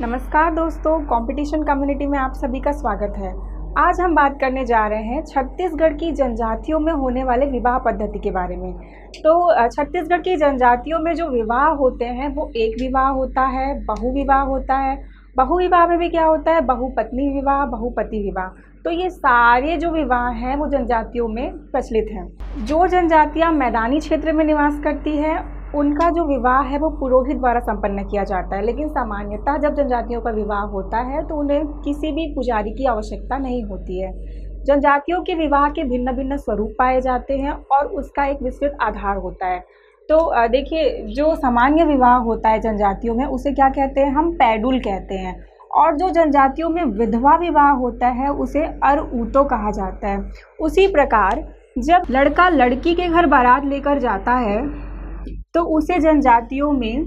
नमस्कार दोस्तों, competition community में आप सभी का स्वागत है। आज हम बात करने जा रहे हैं छत्तीसगढ़ की जनजातियों में होने वाले विवाह पद्धति के बारे में। तो छत्तीसगढ़ की जनजातियों में जो विवाह होते हैं वो एक विवाह होता है, बहुविवाह होता है। बहुविवाह में भी क्या होता है, बहुपत्नी विवाह, बहुपति विवाह। तो ये सारे जो विवाह हैं वो जनजातियों में प्रचलित हैं। जो जनजातियाँ मैदानी क्षेत्र में निवास करती हैं उनका जो विवाह है वो पुरोहित द्वारा संपन्न किया जाता है, लेकिन सामान्यतः जब जनजातियों का विवाह होता है तो उन्हें किसी भी पुजारी की आवश्यकता नहीं होती है। जनजातियों के विवाह के भिन्न भिन्न स्वरूप पाए जाते हैं और उसका एक विस्तृत आधार होता है। तो देखिए, जो सामान्य विवाह होता है जनजातियों में उसे क्या कहते हैं, हम पैडुल कहते हैं। और जो जनजातियों में विधवा विवाह होता है उसे अरऊतो कहा जाता है। उसी प्रकार जब लड़का लड़की के घर बारात लेकर जाता है तो उसे जनजातियों में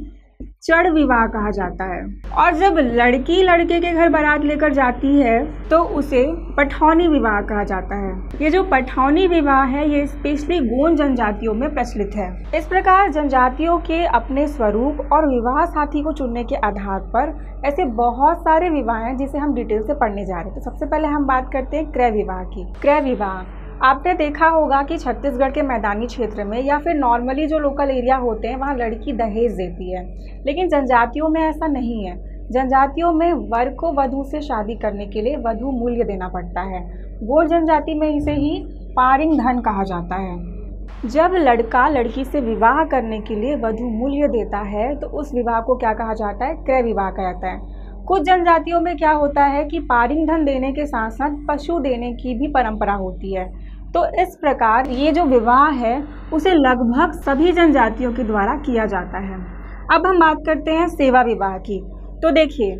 चढ़ विवाह कहा जाता है। और जब लड़की लड़के के घर बारात लेकर जाती है तो उसे पठौनी विवाह कहा जाता है। ये जो पठौनी विवाह है ये स्पेशली गोंड जनजातियों में प्रचलित है। इस प्रकार जनजातियों के अपने स्वरूप और विवाह साथी को चुनने के आधार पर ऐसे बहुत सारे विवाह हैं जिसे हम डिटेल से पढ़ने जा रहे हैं। तो सबसे पहले हम बात करते हैं क्रय विवाह की। क्रय विवाह आपने देखा होगा कि छत्तीसगढ़ के मैदानी क्षेत्र में या फिर नॉर्मली जो लोकल एरिया होते हैं वहाँ लड़की दहेज देती है, लेकिन जनजातियों में ऐसा नहीं है। जनजातियों में वर को वधू से शादी करने के लिए वधू मूल्य देना पड़ता है। गोंड जनजाति में इसे ही पारिंग धन कहा जाता है। जब लड़का लड़की से विवाह करने के लिए वधू मूल्य देता है तो उस विवाह को क्या कहा जाता है, क्रय विवाह कहा जाता है। कुछ जनजातियों में क्या होता है कि पारिंग धन देने के साथ साथ पशु देने की भी परंपरा होती है। तो इस प्रकार ये जो विवाह है उसे लगभग सभी जनजातियों के द्वारा किया जाता है। अब हम बात करते हैं सेवा विवाह की। तो देखिए,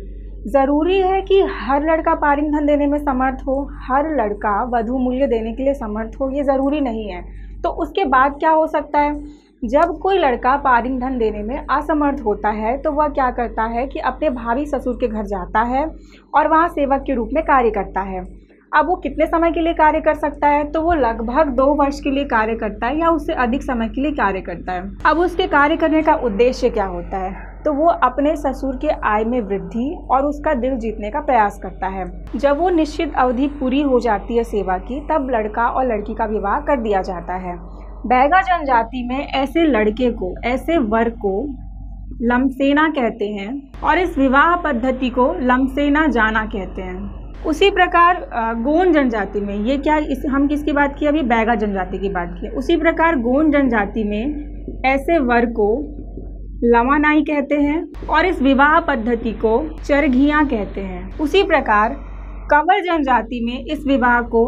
ज़रूरी है कि हर लड़का पारिंग धन देने में समर्थ हो, हर लड़का वधू मूल्य देने के लिए समर्थ हो, ये ज़रूरी नहीं है। तो उसके बाद क्या हो सकता है, जब कोई लड़का पारिंग धन देने में असमर्थ होता है तो वह क्या करता है कि अपने भावी ससुर के घर जाता है और वहाँ सेवक के रूप में कार्य करता है। अब वो कितने समय के लिए कार्य कर सकता है, तो वो लगभग 2 वर्ष के लिए कार्य करता है या उससे अधिक समय के लिए कार्य करता है। अब उसके कार्य करने का उद्देश्य क्या होता है, तो वो अपने ससुर के आय में वृद्धि और उसका दिल जीतने का प्रयास करता है। जब वो निश्चित अवधि पूरी हो जाती है सेवा की, तब लड़का और लड़की का विवाह कर दिया जाता है। बैगा जनजाति में ऐसे लड़के को, ऐसे वर को लमसेना कहते हैं और इस विवाह पद्धति को लमसेना जाना कहते हैं। उसी प्रकार गोंड जनजाति में ये क्या, हम किसकी बात की, अभी बैगा जनजाति की बात की। उसी प्रकार गोंड जनजाति में ऐसे वर को लवानाई कहते हैं और इस विवाह पद्धति को चरघियाँ कहते हैं। उसी प्रकार कंवर जनजाति में इस विवाह को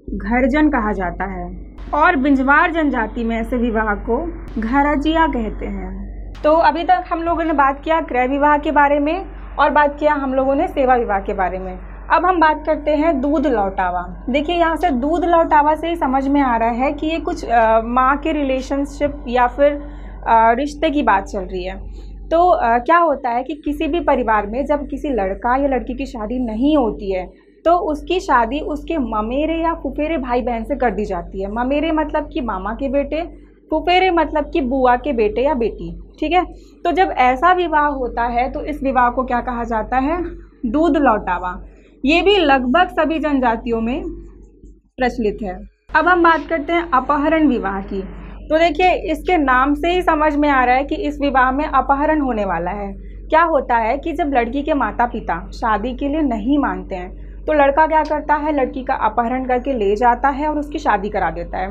घरजन कहा जाता है और बिंजवार जनजाति में ऐसे विवाह को घरजिया कहते हैं। तो अभी तक हम लोगों ने बात किया क्रय विवाह के बारे में और बात किया हम लोगों ने सेवा विवाह के बारे में। अब हम बात करते हैं दूध लौटावा। देखिए, यहाँ से दूध लौटावा से ही समझ में आ रहा है कि ये कुछ माँ के रिलेशनशिप या फिर रिश्ते की बात चल रही है। तो क्या होता है कि किसी भी परिवार में जब किसी लड़का या लड़की की शादी नहीं होती है तो उसकी शादी उसके ममेरे या फुफेरे भाई बहन से कर दी जाती है। ममेरे मतलब कि मामा के बेटे, फुफेरे मतलब कि बुआ के बेटे या बेटी, ठीक है। तो जब ऐसा विवाह होता है तो इस विवाह को क्या कहा जाता है, दूध लौटावा। ये भी लगभग सभी जनजातियों में प्रचलित है। अब हम बात करते हैं अपहरण विवाह की। तो देखिए, इसके नाम से ही समझ में आ रहा है कि इस विवाह में अपहरण होने वाला है। क्या होता है कि जब लड़की के माता पिता शादी के लिए नहीं मानते हैं तो लड़का क्या करता है, लड़की का अपहरण करके ले जाता है और उसकी शादी करा देता है।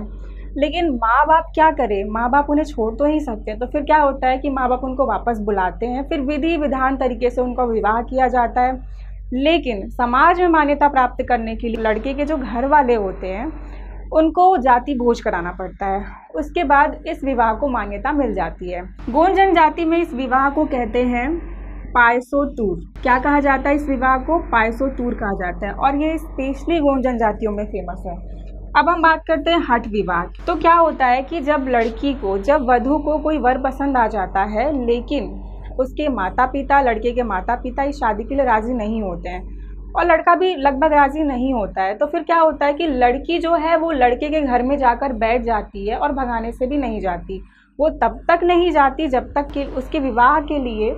लेकिन माँ बाप क्या करें, माँ बाप उन्हें छोड़ तो नहीं सकते। तो फिर क्या होता है कि माँ बाप उनको वापस बुलाते हैं, फिर विधि विधान तरीके से उनका विवाह किया जाता है। लेकिन समाज में मान्यता प्राप्त करने के लिए लड़के के जो घर वाले होते हैं उनको जाति भोज कराना पड़ता है। उसके बाद इस विवाह को मान्यता मिल जाती है। गोंड जनजाति में इस विवाह को कहते हैं पायसो तूर। क्या कहा जाता है, इस विवाह को पायसो तूर कहा जाता है और ये स्पेशली गोंड जनजातियों में फेमस है। अब हम बात करते हैं हठ विवाह। तो क्या होता है कि जब लड़की को, जब वधू को कोई वर पसंद आ जाता है लेकिन उसके माता पिता, लड़के के माता पिता इस शादी के लिए राज़ी नहीं होते हैं और लड़का भी लगभग राज़ी नहीं होता है, तो फिर क्या होता है कि लड़की जो है वो लड़के के घर में जाकर बैठ जाती है और भगाने से भी नहीं जाती। वो तब तक नहीं जाती जब तक कि उसके विवाह के लिए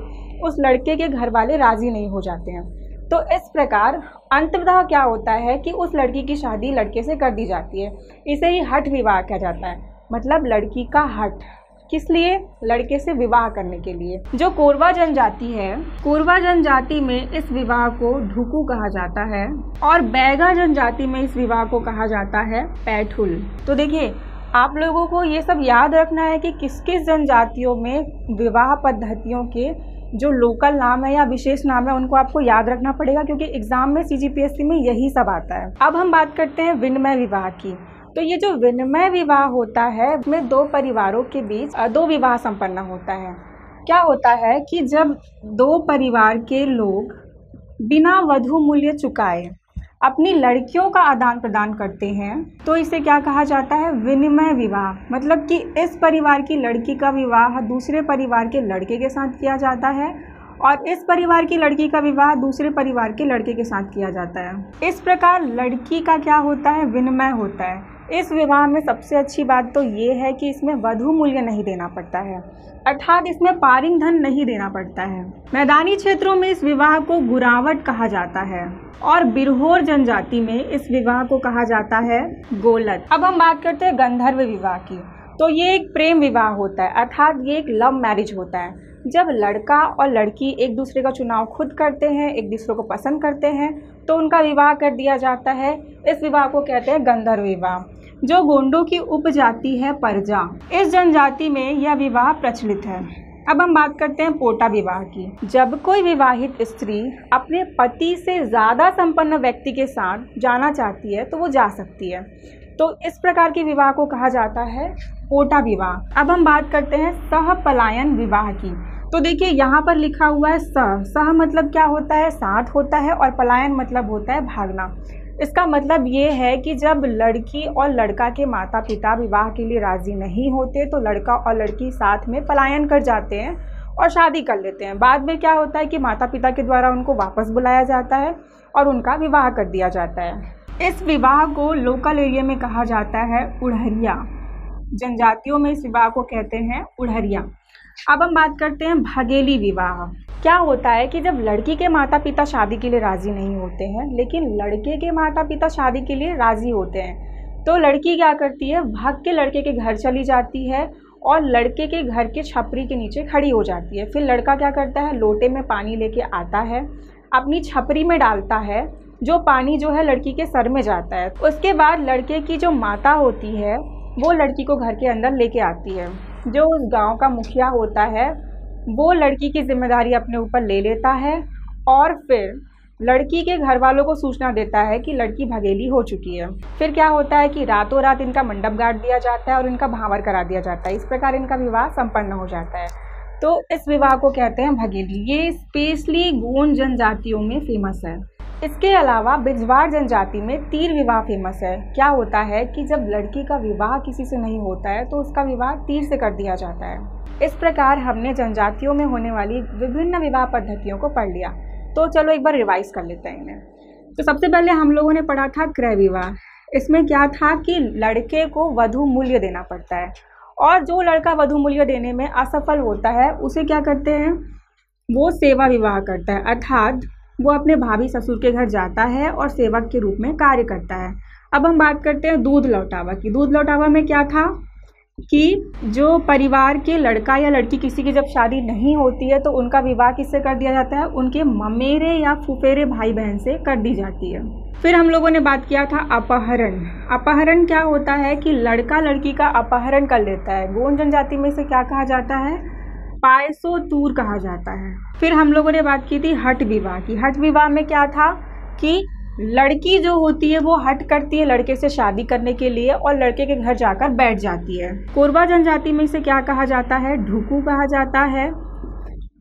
उस लड़के के घर वाले राजी नहीं हो जाते हैं। तो इस प्रकार अंततः क्या होता है कि उस लड़की की शादी लड़के से कर दी जाती है। इसे ही हठ विवाह कहा जाता है, मतलब लड़की का हठ, किस लिए? लड़के से विवाह करने के लिए। जो कोरवा जनजाति है, कोरवा जनजाति में इस विवाह को ढुकू कहा जाता है और बैगा जनजाति में इस विवाह को कहा जाता है पैठुल। तो देखिए, आप लोगों को ये सब याद रखना है कि किस किस जनजातियों में विवाह पद्धतियों के जो लोकल नाम है या विशेष नाम है उनको आपको याद रखना पड़ेगा, क्योंकि एग्जाम में CGPSC में यही सब आता है। अब हम बात करते हैं विनिमय विवाह की। तो ये जो विनिमय विवाह होता है उसमें दो परिवारों के बीच दो विवाह संपन्न होता है। क्या होता है कि जब दो परिवार के लोग बिना वधू मूल्य चुकाए अपनी लड़कियों का आदान प्रदान करते हैं तो इसे क्या कहा जाता है? विनिमय विवाह। मतलब कि इस परिवार की लड़की का विवाह दूसरे परिवार के लड़के के साथ किया जाता है और इस परिवार की लड़की का विवाह दूसरे परिवार के लड़के के साथ किया जाता है। इस प्रकार लड़की का क्या होता है? विनिमय होता है। इस विवाह में सबसे अच्छी बात तो ये है कि इसमें वधू मूल्य नहीं देना पड़ता है, अर्थात इसमें पारिंग धन नहीं देना पड़ता है। मैदानी क्षेत्रों में इस विवाह को गुरावट कहा जाता है और बिरहोर जनजाति में इस विवाह को कहा जाता है गोलत। अब हम बात करते हैं गंधर्व विवाह की। तो ये एक प्रेम विवाह होता है, अर्थात ये एक लव मैरिज होता है। जब लड़का और लड़की एक दूसरे का चुनाव खुद करते हैं, एक दूसरे को पसंद करते हैं, तो उनका विवाह कर दिया जाता है। इस विवाह को कहते हैं गंधर्व विवाह। जो गोंडों की उपजाति है परजा, इस जनजाति में यह विवाह प्रचलित है। अब हम बात करते हैं पोटा विवाह की। जब कोई विवाहित स्त्री अपने पति से ज़्यादा संपन्न व्यक्ति के साथ जाना चाहती है तो वो जा सकती है। तो इस प्रकार के विवाह को कहा जाता है पोटा विवाह। अब हम बात करते हैं सहपलायन विवाह की। तो देखिए, यहाँ पर लिखा हुआ है सह मतलब क्या होता है? साथ होता है, और पलायन मतलब होता है भागना। इसका मतलब ये है कि जब लड़की और लड़का के माता पिता विवाह के लिए राज़ी नहीं होते तो लड़का और लड़की साथ में पलायन कर जाते हैं और शादी कर लेते हैं। बाद में क्या होता है कि माता पिता के द्वारा उनको वापस बुलाया जाता है और उनका विवाह कर दिया जाता है। इस विवाह को लोकल एरिया में कहा जाता है उड़हरिया। जनजातियों में इस विवाह को कहते हैं उड़हरिया। अब हम बात करते हैं भगेली विवाह। क्या होता है कि जब लड़की के माता पिता शादी के लिए राज़ी नहीं होते हैं लेकिन लड़के के माता पिता शादी के लिए राज़ी होते हैं, तो लड़की क्या करती है? भाग के लड़के के घर चली जाती है और लड़के के घर के छपरी के नीचे खड़ी हो जाती है। फिर लड़का क्या करता है? लोटे में पानी लेके आता है, अपनी छपरी में डालता है, जो पानी जो है लड़की के सर में जाता है। उसके बाद लड़के की जो माता होती है वो लड़की को घर के अंदर लेके आती है। जो उस गांव का मुखिया होता है वो लड़की की जिम्मेदारी अपने ऊपर ले लेता है और फिर लड़की के घर वालों को सूचना देता है कि लड़की भगेली हो चुकी है। फिर क्या होता है कि रातों रात इनका मंडप गाड़ दिया जाता है और इनका भांवर करा दिया जाता है। इस प्रकार इनका विवाह संपन्न हो जाता है। तो इस विवाह को कहते हैं भगेली। ये स्पेशली गोंड जनजातियों में फेमस है। इसके अलावा बिजवाड़ जनजाति में तीर विवाह फेमस है। क्या होता है कि जब लड़की का विवाह किसी से नहीं होता है तो उसका विवाह तीर से कर दिया जाता है। इस प्रकार हमने जनजातियों में होने वाली विभिन्न विवाह पद्धतियों को पढ़ लिया। तो चलो एक बार रिवाइज कर लेते हैं इन्हें। तो सबसे पहले हम लोगों ने पढ़ा था क्रय विवाह। इसमें क्या था कि लड़के को वधू मूल्य देना पड़ता है और जो लड़का वधू मूल्य देने में असफल होता है उसे क्या करते हैं? वो सेवा विवाह करता है, अर्थात वो अपने भाभी ससुर के घर जाता है और सेवक के रूप में कार्य करता है। अब हम बात करते हैं दूध लौटावा की। दूध लौटावा में क्या था कि जो परिवार के लड़का या लड़की किसी की जब शादी नहीं होती है तो उनका विवाह किससे कर दिया जाता है? उनके ममेरे या फुफेरे भाई बहन से कर दी जाती है। फिर हम लोगों ने बात किया था अपहरण। अपहरण क्या होता है कि लड़का लड़की का अपहरण कर लेता है। गोंड जनजाति में से क्या कहा जाता है? पायसो तूर कहा जाता है। फिर हम लोगों ने बात की थी हठ विवाह की। हठ विवाह में क्या था कि लड़की जो होती है वो हठ करती है लड़के से शादी करने के लिए और लड़के के घर जाकर बैठ जाती है। कोरवा जनजाति में इसे क्या कहा जाता है? ढुकू कहा जाता है।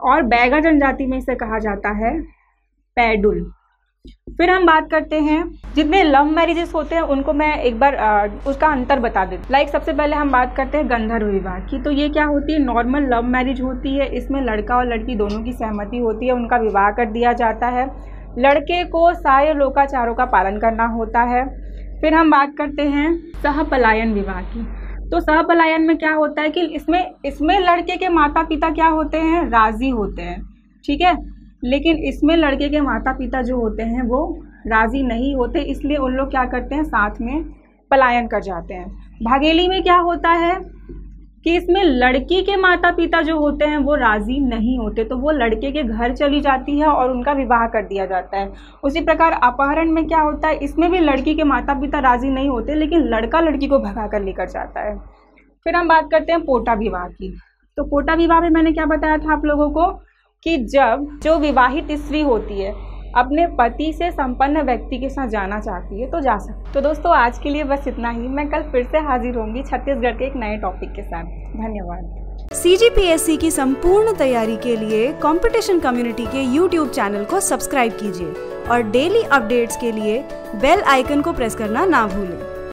और बैगा जनजाति में इसे कहा जाता है पैडुल। फिर हम बात करते हैं जितने लव मैरिजेस होते हैं उनको मैं एक बार उसका अंतर बता देती हूँ। सबसे पहले हम बात करते हैं गंधर्व विवाह की। तो ये क्या होती है? नॉर्मल लव मैरिज होती है। इसमें लड़का और लड़की दोनों की सहमति होती है, उनका विवाह कर दिया जाता है। लड़के को सारे लोकाचारों का पालन करना होता है। फिर हम बात करते हैं सहपलायन विवाह की। तो सहपलायन में क्या होता है कि इसमें लड़के के माता पिता क्या होते हैं? राजी होते हैं। ठीक है। लेकिन इसमें लड़के के माता पिता जो होते हैं वो राज़ी नहीं होते, इसलिए उन लोग क्या करते हैं, साथ में पलायन कर जाते हैं। भागेली में क्या होता है कि इसमें लड़की के माता पिता जो होते हैं वो राज़ी नहीं होते, तो वो लड़के के घर चली जाती है और उनका विवाह कर दिया जाता है। उसी प्रकार अपहरण में क्या होता है, इसमें भी लड़की के माता पिता राज़ी नहीं होते, लेकिन लड़का लड़की को भगा कर लेकर जाता है। फिर हम बात करते हैं पोटा विवाह की। तो पोटा विवाह में मैंने क्या बताया था आप लोगों को कि जब जो विवाहित स्त्री होती है अपने पति से संपन्न व्यक्ति के साथ जाना चाहती है तो जा सकती। तो दोस्तों आज के लिए बस इतना ही। मैं कल फिर से हाजिर होंगी छत्तीसगढ़ के एक नए टॉपिक के साथ। धन्यवाद। CGPSC की संपूर्ण तैयारी के लिए कंपटीशन कम्युनिटी के YouTube चैनल को सब्सक्राइब कीजिए और डेली अपडेट्स के लिए बेल आइकन को प्रेस करना ना भूलें।